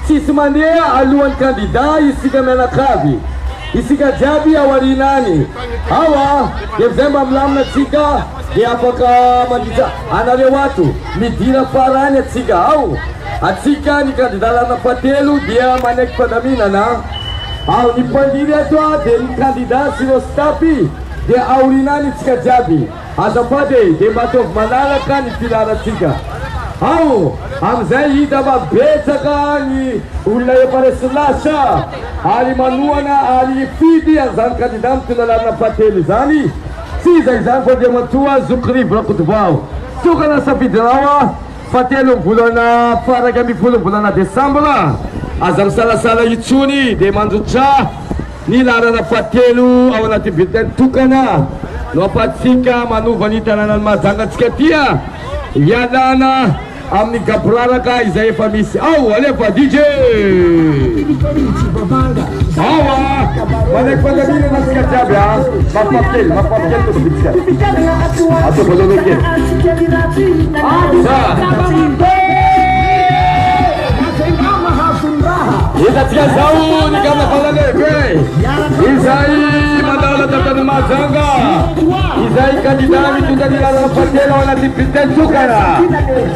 Sisi mandea aluan kandida isiga mena kavi isiga jabi awarinani hawa yemzemba mlamna tsiga yapaka mandita anale watu midira faranya tsiga au atsika ni kandidala na patelu dia manek padamina na au ni pandira toa de kandida silo stapi de aurinani tsiga jabi azapade de matov manala kan tilara tsiga au amzai daba betagani ulay para selasha ali manuana ali fidi azan kandidat tunalana pateli zani si zan pode matua zukri brokutbau tukana sapidrawa patelu bulana para kami bulana desambra azam sala yitsuni de manzucha ni lara patelu awana tibiten tukana no patsika manu vanita nanan mazanga tskatia yadana amni gabrara ka izai famisi au alepa DJ awa manek pada mina naska jabya mapapkel to bitsa ato bolone ke ida tia zau ni kama kalale ke izai mandala tatani mazanga izai kandidati tunadilala patela wana tipiten tukara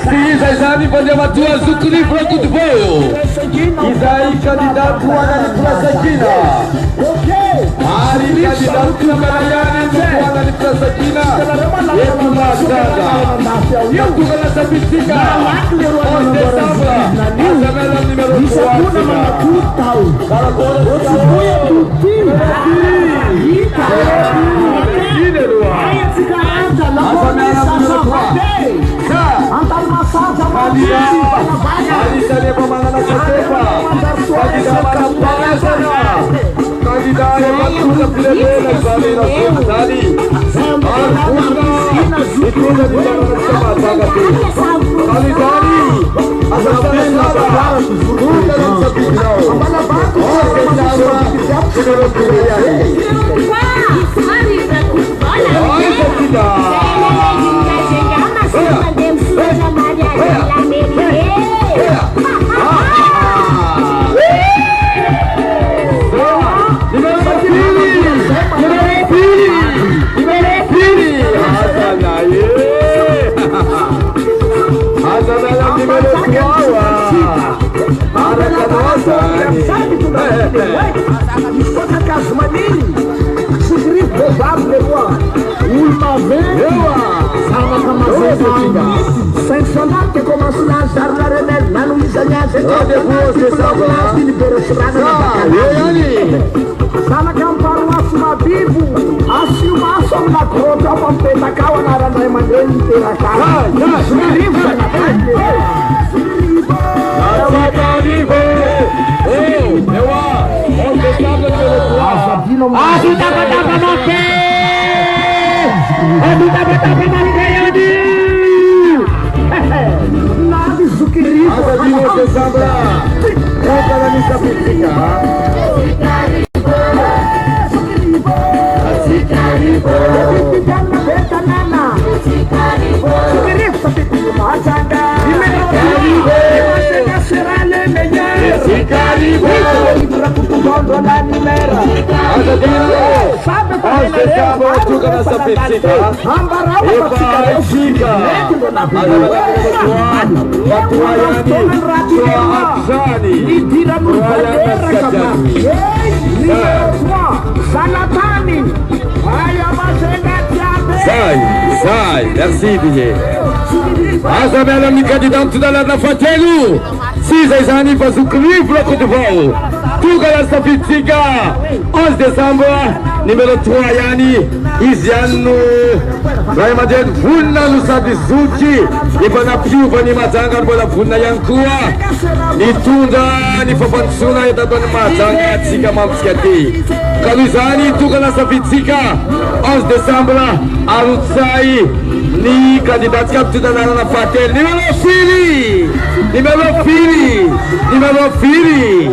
si izai zani pande matua zukri brokutboyo izai kandidati wana niprasakina ari kandidati na malayani wana niprasakina yetu mazanga yetu kana sabitika onde sabra azamela numero 4 para Sancionate como a lançar na arena, na Luísa Nessa. Sana kampar wasma bibu, asio maso na kota pampeta kawa na randa mandeni tera kawa. Riva na pande. Sai, merci DJ. Asa mesdames les candidats tout à l'heure na fatelu. Sisa izani bazukri bloco de vol. Tuga la Safitsiga 11 décembre numéro 3 yani Iziano Raimaden Vunna Lusadi Zuchi Ibana Piuva ni Mazanga Bola Vunna Yankua Nitunda ni Fafansuna Yadabana Mazanga Tsika Mamskati Kaluzani Tuga la Safitsiga 11 décembre Arutsai ni candidat captain na Fatel numéro Fili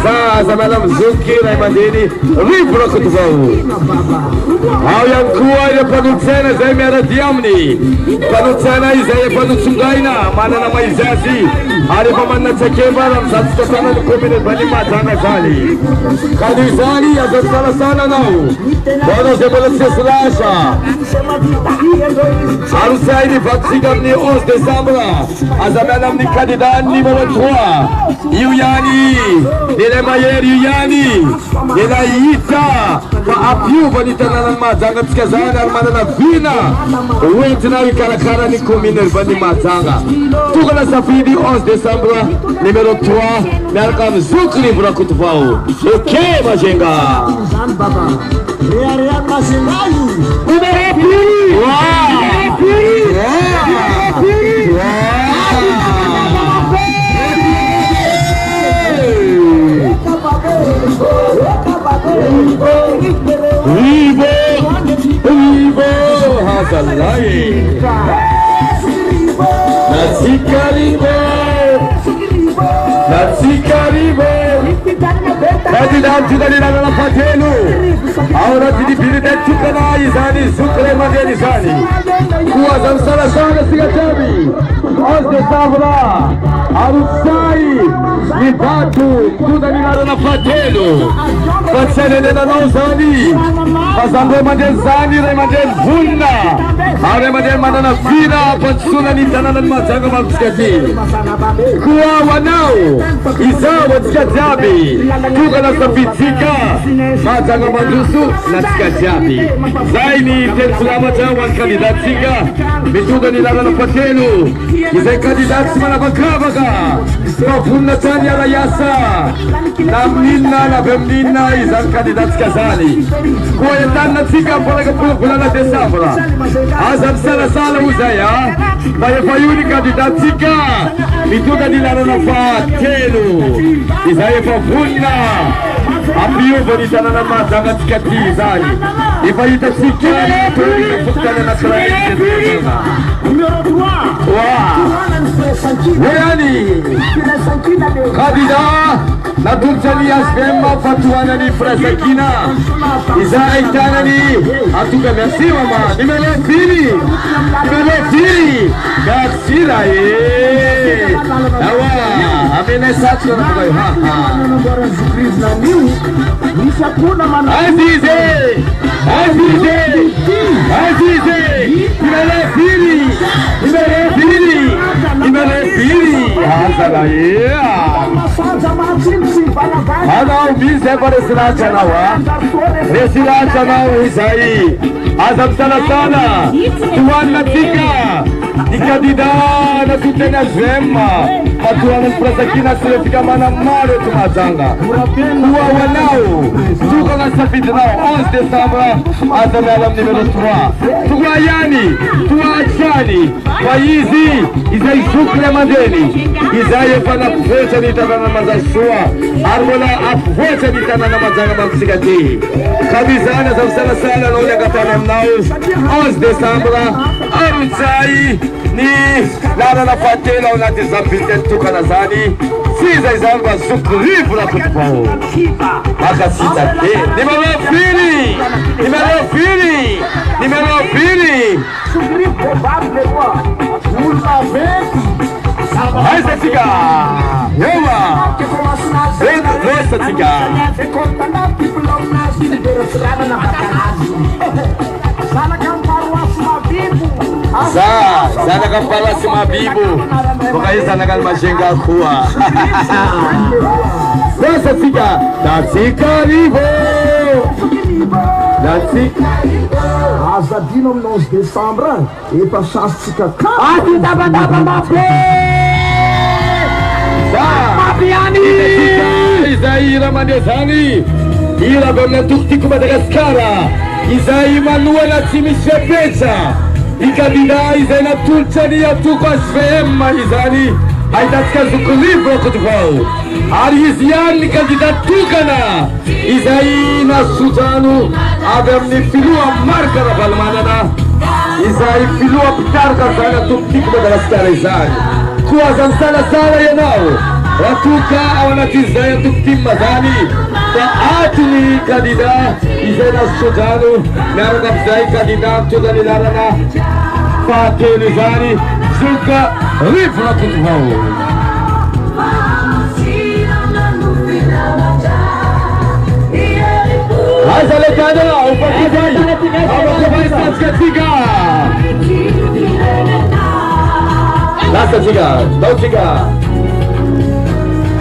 Sasa malam Zuki Raimandini Ribro Kutuvau Au yang kuwa ile panutsena zai mera diamni panutsena izai panutsungaina mana nama izazi ari pamanna chakeba ram satsana komine bali mazanga zali kadizani azatana sana nau bono zebola seslasha Arusaini Vatsigamni 11 décembre Azamalam ni candidat numéro 3 Yuyani Nile Mayer Yuyani Nila Yita Fa apiu vanitana na mazanga Tskazana armana na vina Wentina wikarakara ni komine bani mazanga Tuga na safidi 11 décembre numéro 3 Merkam Zukli Brakutuvau Ok Majenga Ria Masingayu Ribo Hazalai Natsikaribo Candidat juga di dalam Fatelu Aurat di diri dan juga na izani Zukre Madeni Zani Kuazam salah-salah siga jabi 11 décembre Arutsai Libatu Tuda di dalam Fatelu Fatsene na Nauzani Fazando Madeni Zani Madeni Vunna Aure Madeni Madana Fina Fatsuna ni Tananan Mazanga Mabskati Kuwa wanao Izawa Tskajabi Tuga na Safitika Mazanga Mandusu na Tskajabi Zaini Tensulama Jawan kandidat Sika Mituga ni Lala na Patelu Izay kandidat si Malabakabaga Kavunna Tanya Rayasa Namnina na Bemnina Izang kandidat Skazani Kuwayatan na Sika Palaga Pula na Desambra Azam Sala Uzaya Mayafayuni kandidat Sika Mituga ni Lala na Patelu Izay Pavunna Apiu bonitana na mazanga Tskati Zani Ifaita Sika Fukana na Kraini Numéro 3 Wayani Kadida Natulchani Asbema Fatuana ni Frasakina Izai Tanani Atuka merci mama Numéro Fili Gatsira Awa Amene Satsu na Kubai Azize Numéro Fili Hazala Saja macin si Banabay. Anao bisa para sinacha nao Resiracha nao Isai Azam sana Tuan na tika Ikadida na tutena zema Patuanan prasakina sila fika mana mare tumazanga Kuwa wanao Tuka na safit nao 11 Desambra Azam alam numero 3 Tuwayani Tuwachani Waizi Isai sukle mandeni Isai pana pwecha nitana na mazashua Armola apwecha nitana na mazanga mamsikati Kabizana za sana sana na ule katana mnao 11 Desambra Aruzai ni Lara na fatela unatizapite tuka na zani Siza izamba sukrifu na kutupao Maka sita te Nimero pili Sugripo bable kwa Ulma veki. Haisa tika Yoma Rosa tika Kontana people of nasi Berserana na bakanazi. Sana kamparuas mabibu. Sana kampala si mabibu Kukai sana kan mashenga kuwa Rosa tika Datsika rivo Datsika Azadino amin'ny 11 Desambra efa sasotsika ka Daba mabe Mabiani Izai ramandezani Ila bamna tuktiku Madagaskara Izai manua na timi shepecha Ikabida izai na tulchani ya tuko ashvema izani Aitatika zukulivro kutufau Ari iziani kandidat tukana Izai na sutanu Abemni filua marka na balmanana Izai filua pitarka sana tuktiku Madagaskara izani Kuwa sana yanao Ratuka awanatizaya tuktim mazani Taatu ni kandida Izena sudanu Naragabzai kandida Tudani larana Fatih Nizani Zuka Rifra kutufau Haza lekada Upakizai Upakizai Saskatika Lasa tiga Dau tiga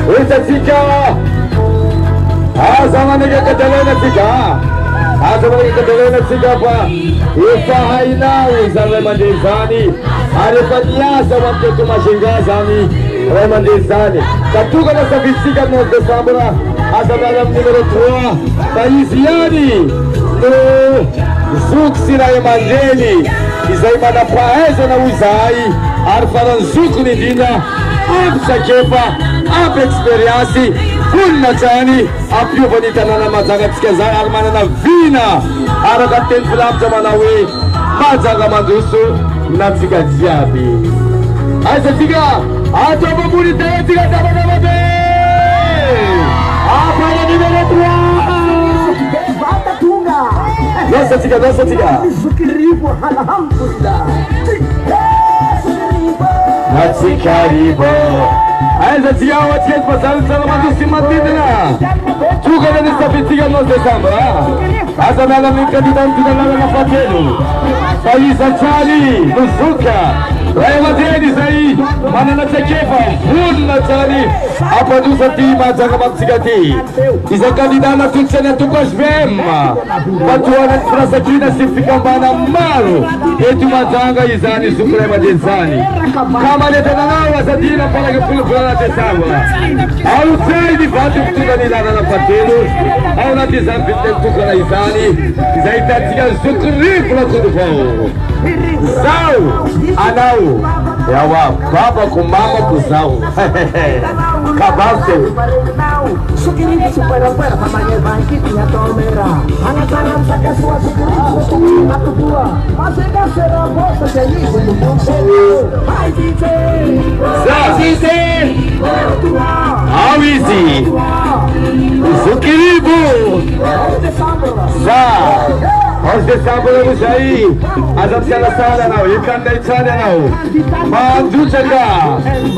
Uita tika Azamanega kadalena tika Azamanega kadalena tika pa Ifa hainau Zalemandezani Arifanyasa Wamtetu mashingazani Remandezani Katuka na safisika 9 Desambra Azamalam numero 3 Taiziani No Zuksira Emandeni Izaimana paeza na uzai Arfaran zuku ni dina Absakepa Ab experience Kunna chani Apyo vanitana na mazanga tsikazai Almana na vina Aragaten filam jamanawe Mazanga mandusu Namsika jiabi Aisa tiga Ato baburi tayo tiga Tabanababe Apa ya numero 3 Bata tunga Dosa tiga Sukiripo alhamdulillah. Natsikaribo Aisa tiga Wachket pasal Salamatu simatidina Tuka na nisapitiga 9 Desambra Asa nala mikadidan Tudalala na fatelu Paisa chali Nusuka Remadeni zai Manana chekefa Vunna chali Apadusa tima Jaga mamsikati Isa kandidana tuksana tukosh vema Patuana prasakina sifika mbana maru Etu mazanga izani suprema jensani Kama letana nawa zadina Palage pulupulana Desambra Au zaidi vatu kutuka nilana na patelu Au natizan fitne tukana izani Zaitatika zukrifu na kudufau Zau Anau Yawa baba kumama kuzau Kabase Sukiripo supaya-paya Mamanya bangkit ya tomera Hangat tangan saka suwa sukiripo Aku dua Masega serabo Sejani Hai Tite Sise Awizi Sukiribu Sa 11 Desambra Musai Azam sana nao Ikanda ichana nao Manduchaka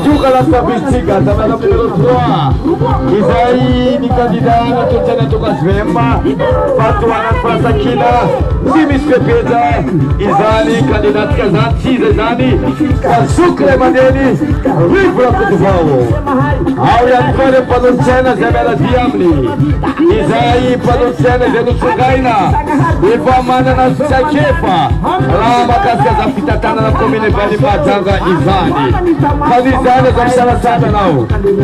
Tuka la sabistika Tamala numero 3 Izai ni kandidana Tuchana tukasvema Fatu anapasa kila Tsy misy bebeza izany kandidatka zany siza zany fa sokra maneny rivola kotovao. Ao ihany koa ireo mpanolo-tsaina izay miaradia aminy. Izay mpanolo-tsaina izay notsongaina efa manana saikefa raha mahakasika za fitantanana komine Valimajanga izany. Fa izany aza misalasala anao.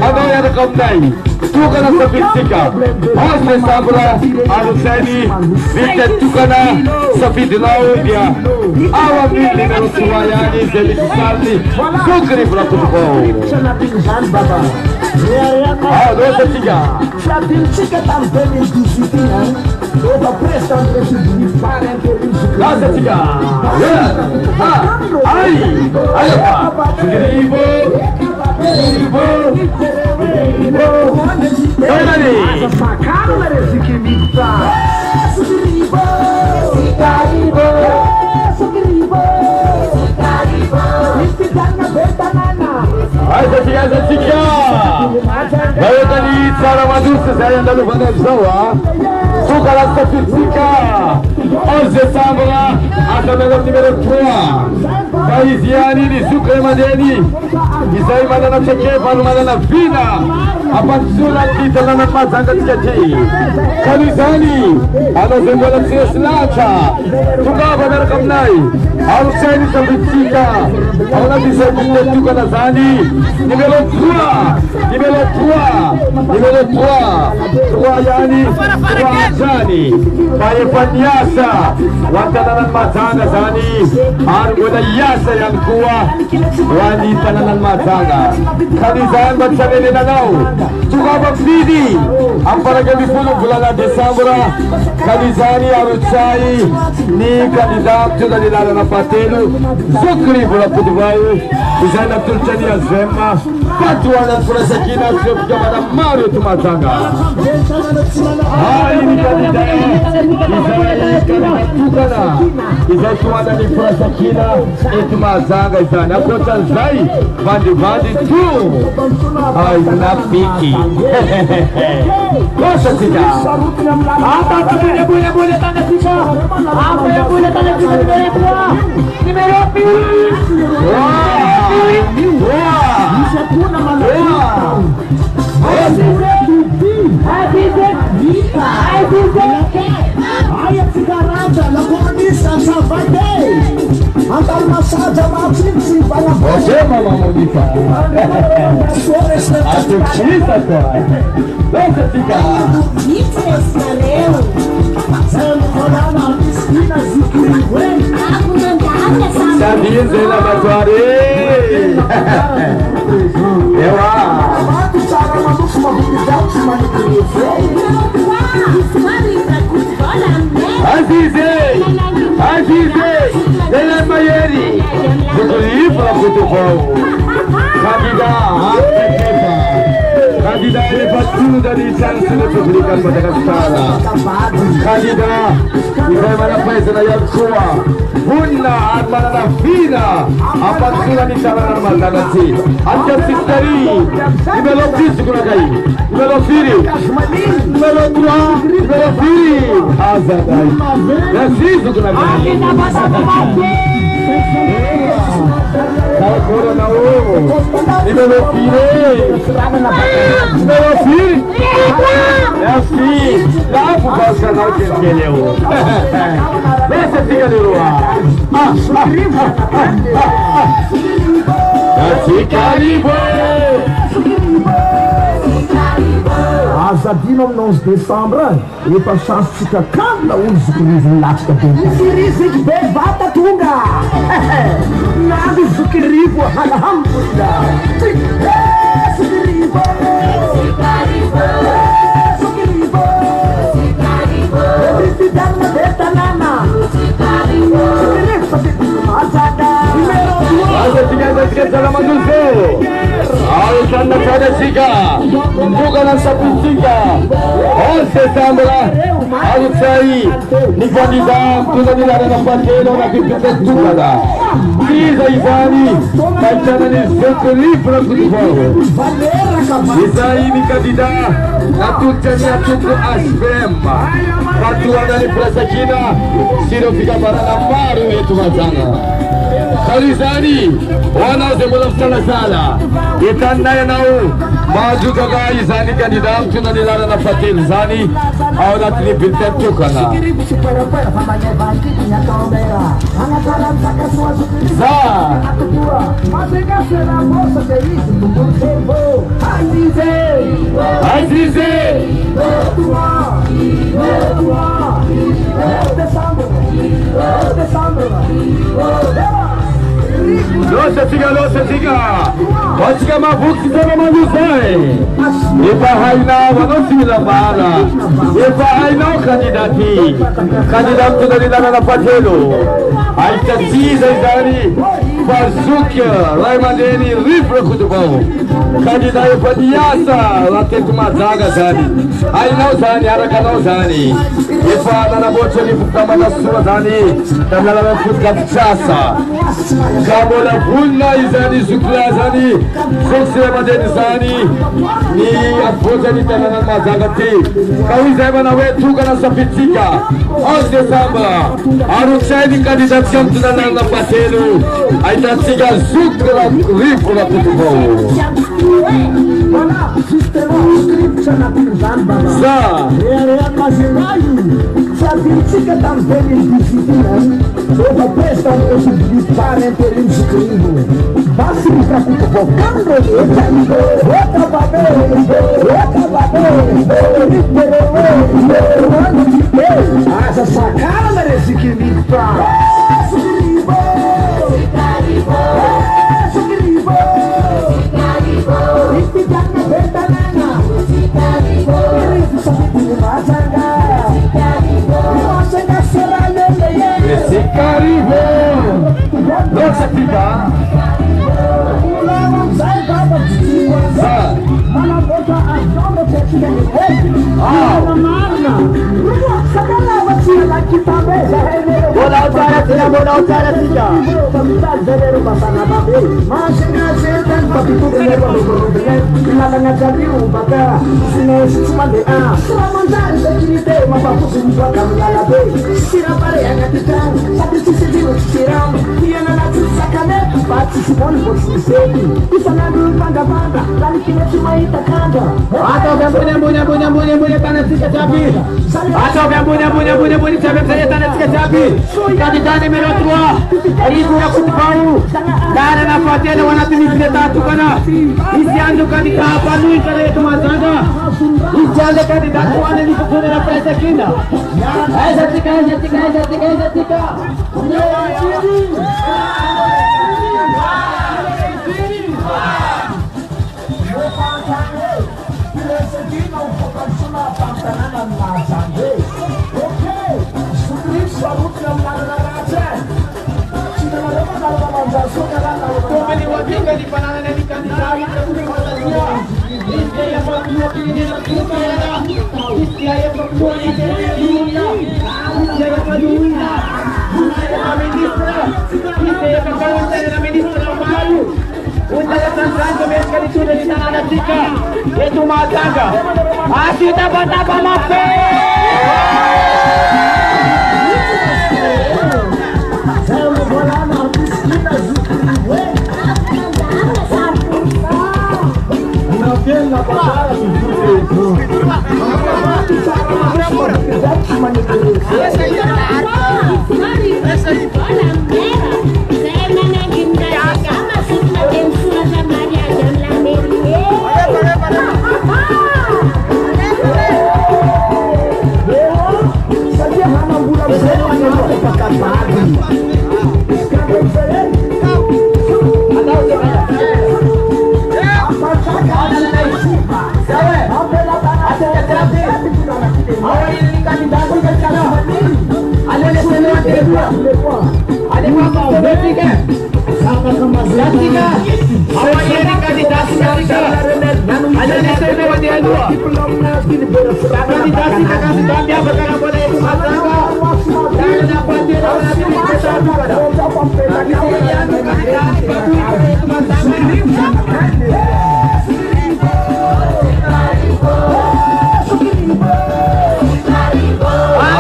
Anao iaraka aminay. Tokana safiditsika 11 Desambra alosainy vita tokana safidinao dia ao amin'ny numéro 3 ihany izay misy sariny sokry vola kotovao. Losatsika Fadilitsika tamin'ny 2018 efa président république farany interim losatsika ay ayapa Sugrivo Asa sacana na resikimita Sugrivo Sicarivo Sugrivo Sicarivo Ispitana betanana Azatsika Bayotani tsara madusa zay andalovana zao Suka la safiditsika 11 Desambra asa melhor numéro 3 fa izy ihany iny sokra maneny izay manana tsakefa no manana vina ampandisona ty talanany Majangatsika ty. Ka noho izany anao zay mbola tsy resy lahatra tongava miaraka aminay alosainy safiditsika ao anatin'izay tokana zany numéro 3 numéro 3 ihany 3 zany fa efa niasa ho an-tanànany Mahajanga zany ary mbola hiasa ihany koa ho an'ny tanànany Mahajanga. Ka noho izany mba tsy hanenenanao tongava fidy amin'ny faran'ny 10 volana Desambra. Ka noho izany arotsay ny kandida mitondra ny lalana fahatelo sokry vola kotovao izay natolotra ny AZM fatohanany firaisan-kina sy ireo fikamana maro eto Mahajanga. Ay ny kandida izay tokana izay tohanany firaisan-kina eto Mahajanga izany. Akoatran'izay vandivandy to ay napiky losatsika Boleh tanda kita apa yang boleh tanda kita numéro 2 ayat sekarang dalam komunis sampai antar masalah macam si banyak Você mama Monica Acho que losatsika Sabihin sa laboratory Ewa Azize Dela Mayeri Sugrivo vola kotovao Kandida Kandida ele battuto dagli Sansi Repubblicana Madagaskara. Kandida izay manapahizana ihany koa vonina ary manana vina ampatsona ny tanànany Mahajanga. Atika sisteri numéro 10 kunakay numéro 4 numéro 3 numéro 4 azadai nasizo kunakay Agora na ovo numéro 4 numéro 4 é assim dá pro nosso canal que ele é o deixa fica de lua Caribo Azadino amin'ny 11 Desambra efa chancetika kanina olo zokirivo latsika Zokirivo bevata tonga navy zokirivo alhamdulillah Zokirivo Zokirivo Presidente betanana Zokirivo Mahajanga Azadika Maduzo Alexandra Kadesika Tukana Sapitsika 11 Desambra Alutsai ni kandida tunanilala na patelo na kipita tukana precisa izany baitanany zokolivra kutubao izay ny candidat natolotra ny atoko HVM fatoanany firasakina sy ireo fikambanana maro eto Mahajanga. Kary izany ho anao zay mbola misalasala etaninay anao mandrogaka izany candidat mitondra ny lalana fahatelo zany ao anatin'ny bulletin tokana. Za Azize Losa tiga Wajika mabuki sana manusai Epa hainao ano sila bala Epa hainao kandidati Kandidat tunalilana na patelo Aitatiza izari Barzukya Raimandeni Rifra kutubao Kandidat epa diasa Latetu Mahajanga zani Hainao zani harakanao zani Epa nanabocha ni fukamana sura zani Tamlalala futkapchasa Kamola Bunna izani zukla zani Sokse madeni zani Ni apoja ni tanana Mahajanga ti Kau izai mana wetu kana sapitika 11 Desember Aruchai ni kandidat yang tunanana patelu Aitatika zukla rifra kutubao Za Sabitika também disciplinas, toda presta um para interim escrivo. Basta me preocupar quando eu essa sacada desse que me esse caribe, nossa vida. Kandidat nomor 2 Rifra Kutubao Dana na patela wanatimipileta tukana isiandu kandidat panui kare eto Mahajanga isiandu kandidat wane ni kusone na presa kinda esa tika Itu Mahajanga asli tapa-tapa mafe Ada ini istimewa dia dua. Kandidasi kasih tanda perkara boleh rumah tangga dan dapat dia nanti kita pada.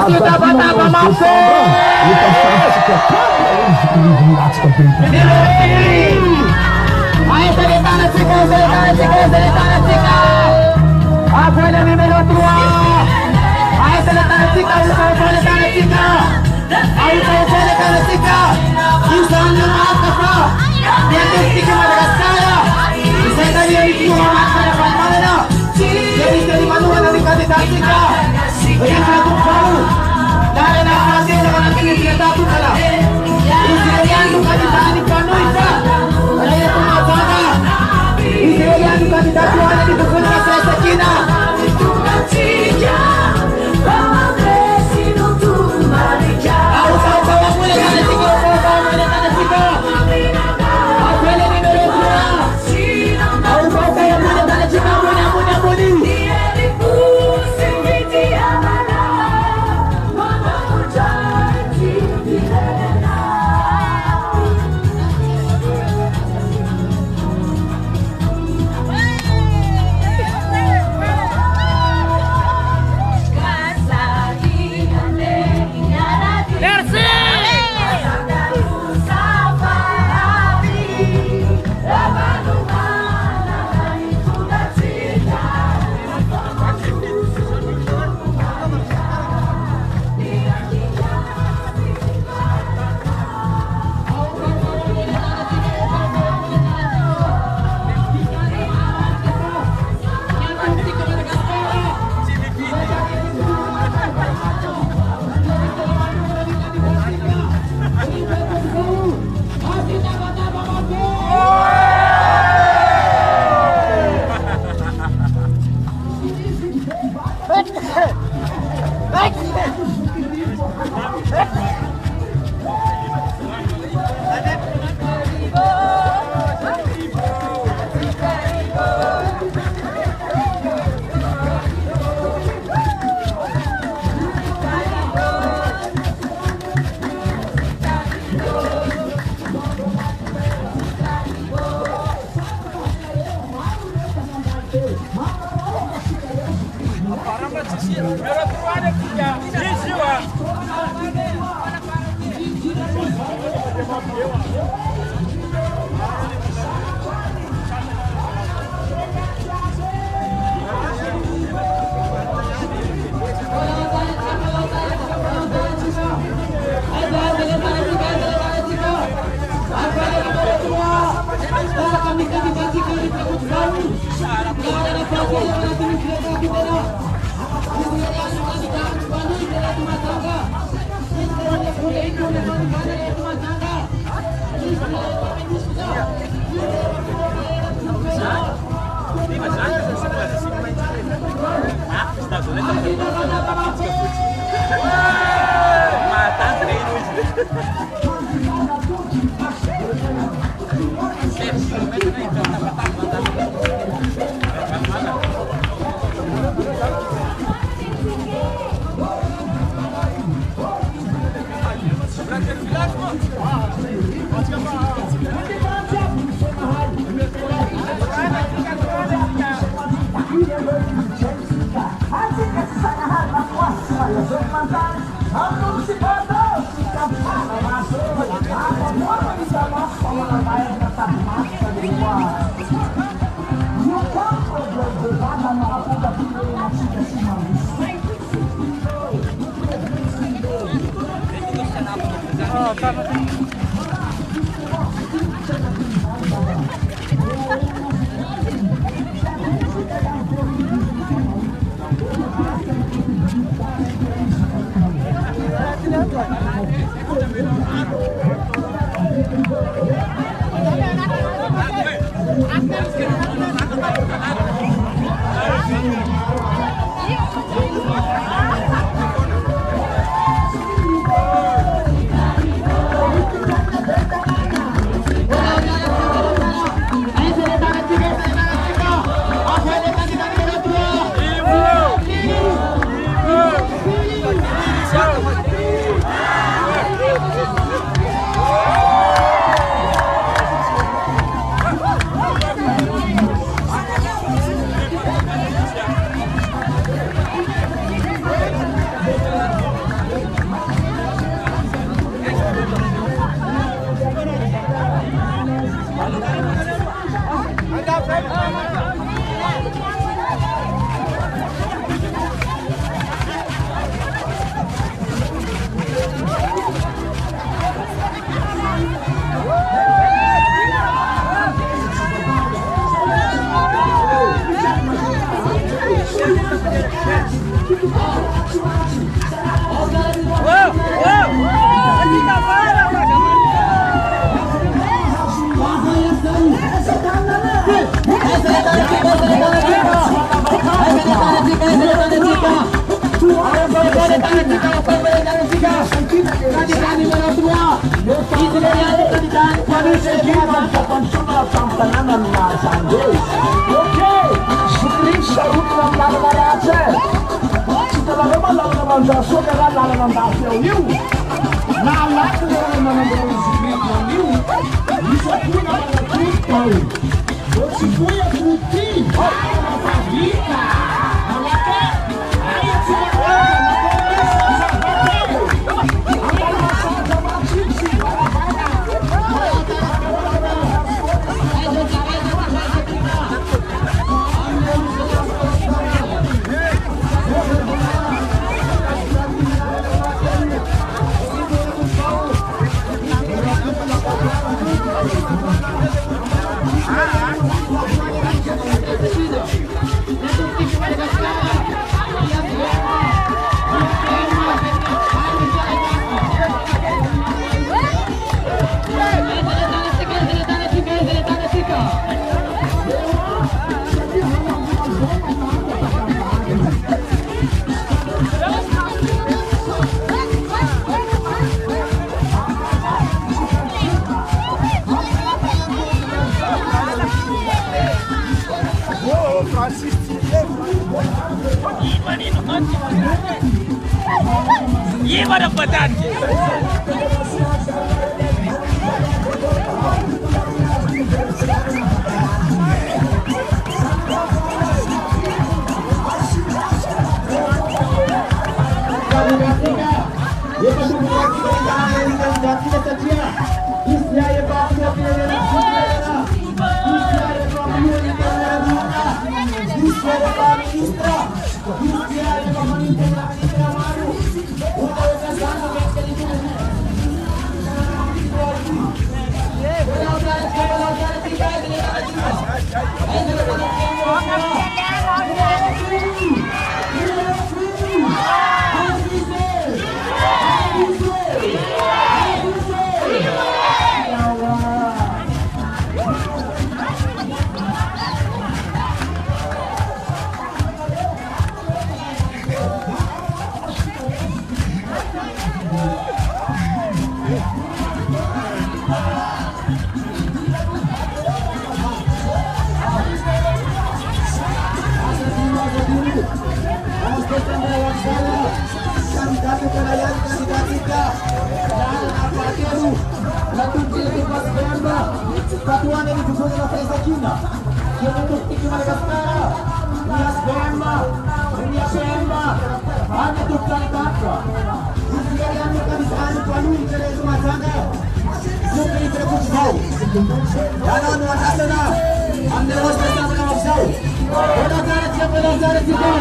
Kita apa masuk. Ayo selesai cika. Aku ada numero 2. Ayo selesai cika. Insanya apa? Dia cika Madagaskar. Saya tadi itu pada mana? Jadi dari mana nanti kandidat cika. Ini satu baru. Dari nanti dengan nanti kita satu kala. Israelian bukan ditani penuh itu. Ada yang pemasaga. Israelian bukan ditani ada di buku Selesa Cina. Aku tahu bahwa boleh ada tiga orang boleh ada tiga. Aku ini numero 2. Aku tahu bahwa boleh ada tiga punya. Gimana badan? Satuan yang disusun oleh Faisal Cina yang membuktikan mereka sekarang Nias Bemba hanya tukang kata jika yang akan disahani pelalui dari semua sana mungkin terkut jauh dan anuan asana anda harus bersama-sama jauh pada cara siapa dan cara kita